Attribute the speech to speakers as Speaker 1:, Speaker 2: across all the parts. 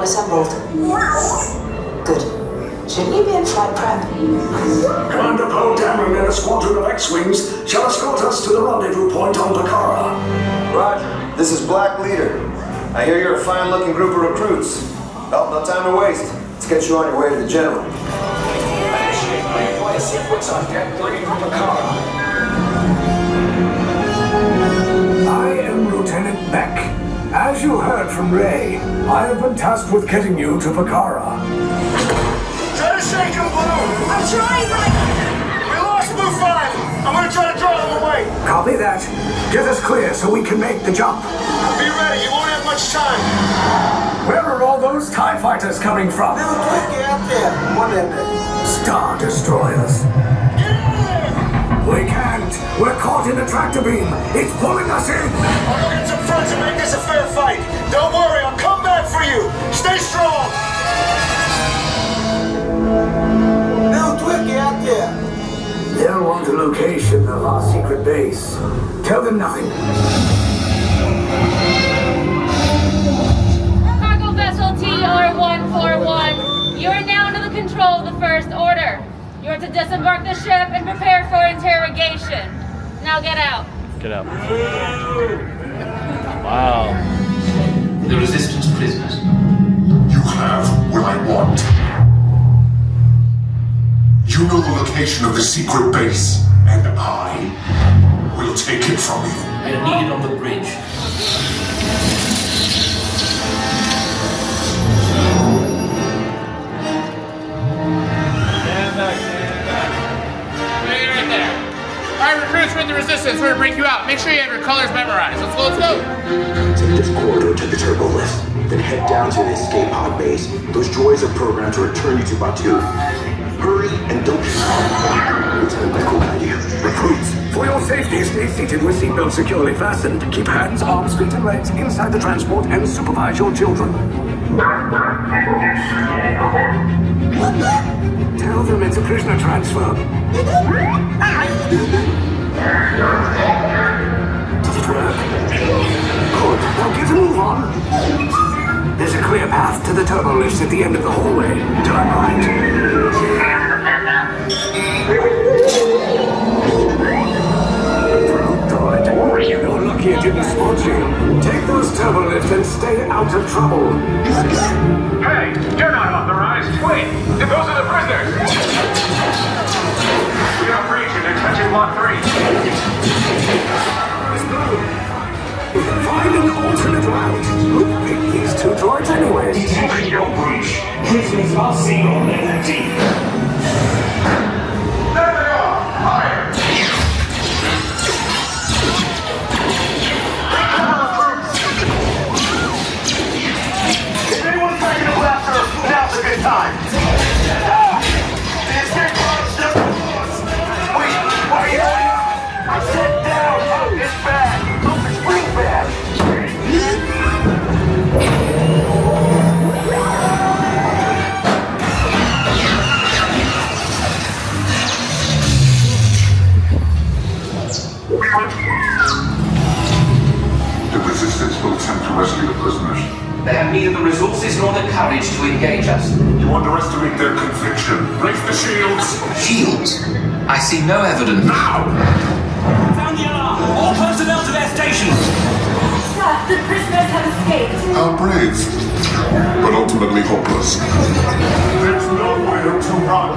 Speaker 1: assembled. Good. Shouldn't you be in flight prep?
Speaker 2: Commander Poe Dameron and a squadron of X-Wings shall escort us to the rendezvous point on Bakara.
Speaker 3: Roger. This is Black Leader. I hear you're a fine-looking group of recruits. Well, no time to waste. Let's get you on your way to the General.
Speaker 2: Initiate pre-flight sequence on Deck 3 from Bakara. I am Lieutenant Beck. As you heard from Rey, I have been tasked with getting you to Bakara.
Speaker 4: Try to shake him, Poe!
Speaker 5: I'm trying, but
Speaker 4: We lost Blue 5! I'm gonna try to draw him away!
Speaker 2: Copy that. Get us clear so we can make the jump.
Speaker 4: Be ready, you won't have much time!
Speaker 2: Where are all those TIE fighters coming from?
Speaker 3: Get out there. One minute.
Speaker 2: Star Destroyers. We can't. We're caught in a tractor beam. It's pulling us in.
Speaker 4: I'll go get some friends and make this a fair fight! Don't worry, I'll come back for you! Stay strong!
Speaker 3: Get out there.
Speaker 2: They'll want the location of our secret base. Tell them nothing.
Speaker 6: Cargo vessel TR-141, you are now under the control of the First Order. You are to disembark the ship and prepare for interrogation. Now get out.
Speaker 7: Get out. Wow.
Speaker 8: The Resistance prisoners.
Speaker 9: You have what I want. You know the location of the secret base, and I will take it from you.
Speaker 8: We are needed on the bridge.
Speaker 7: Stand back.
Speaker 10: Wait right there. Alright, recruits, we're in the Resistance. We're gonna break you out. Make sure you have your colors memorized. Let's go, let's go.
Speaker 11: Take this corridor to the turbo lift, then head down to the escape pod base. Those droids are programmed to return you to Batu. Hurry and don't Lieutenant Beck will guide you.
Speaker 2: Recruits, for your safety, stay seated with seatbelts securely fastened. Keep hands, arms, feet, and legs inside the transport and supervise your children. Tell them it's a prisoner transfer. Did it work? Good. Now get a move on. There's a clear path to the turbo lifts at the end of the hallway. Turn right. You're lucky it didn't spot you. Take those turbo lifts and stay out of trouble.
Speaker 4: Hey, you're not authorized! Wait! Those are the prisoners! We are breaching. They're touching Block 3.
Speaker 2: Find an alternate route. Who picked these two droids anyway?
Speaker 4: Detecting your breach. Prisoners are seen on level D. There they are! Fire! If anyone's taking a blaster, now's a good time. The escape pod's just... Wait, why are you... I said down! It's bad! It's real bad!
Speaker 9: The Resistance will attempt to rescue the prisoners.
Speaker 8: They have neither the resources nor the courage to engage us.
Speaker 9: You underestimate their conviction. Place the shields!
Speaker 8: Shields? I see no evidence.
Speaker 9: Now!
Speaker 4: Sound the alarm! All personnel to their stations!
Speaker 5: Sir, the prisoners have escaped.
Speaker 9: How brave, but ultimately hopeless. There's nowhere to run.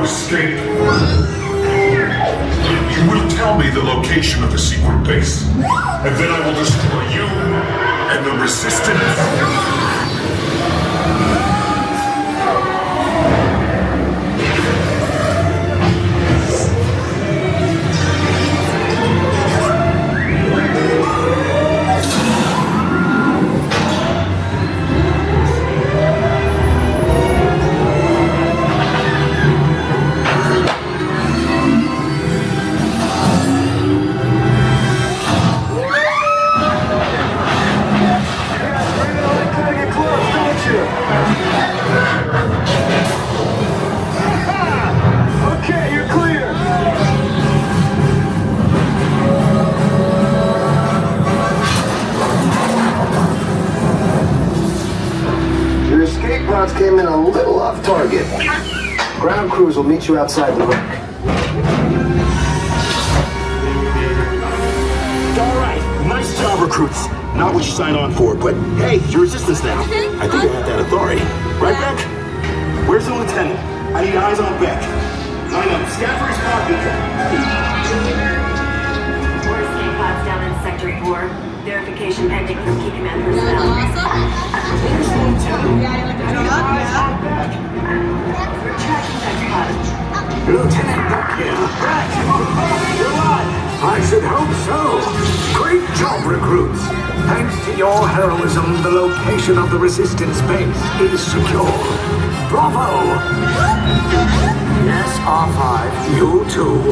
Speaker 9: no escape. You will tell me the location of the secret base, and then I will destroy you and the Resistance.
Speaker 4: Okay, you're clear.
Speaker 3: Your escape pods came in a little off target. Ground crews will meet you outside the wreck.
Speaker 11: All right, nice job, recruits. Not what you signed on for, but hey, you're Resistance now. I think I have that authority. Right, Beck? Where's the lieutenant? I need eyes on Beck. Line up, scan for his pod beacon.
Speaker 5: 4 escape pods down in Sector 4. Verification pending from key command personnel. We're tracking next pod.
Speaker 2: Lieutenant Beck here.
Speaker 4: You're live.
Speaker 2: I should hope so. Great job, recruits. Thanks to your heroism, the location of the Resistance base is secure. Bravo! Yes, R5, you too.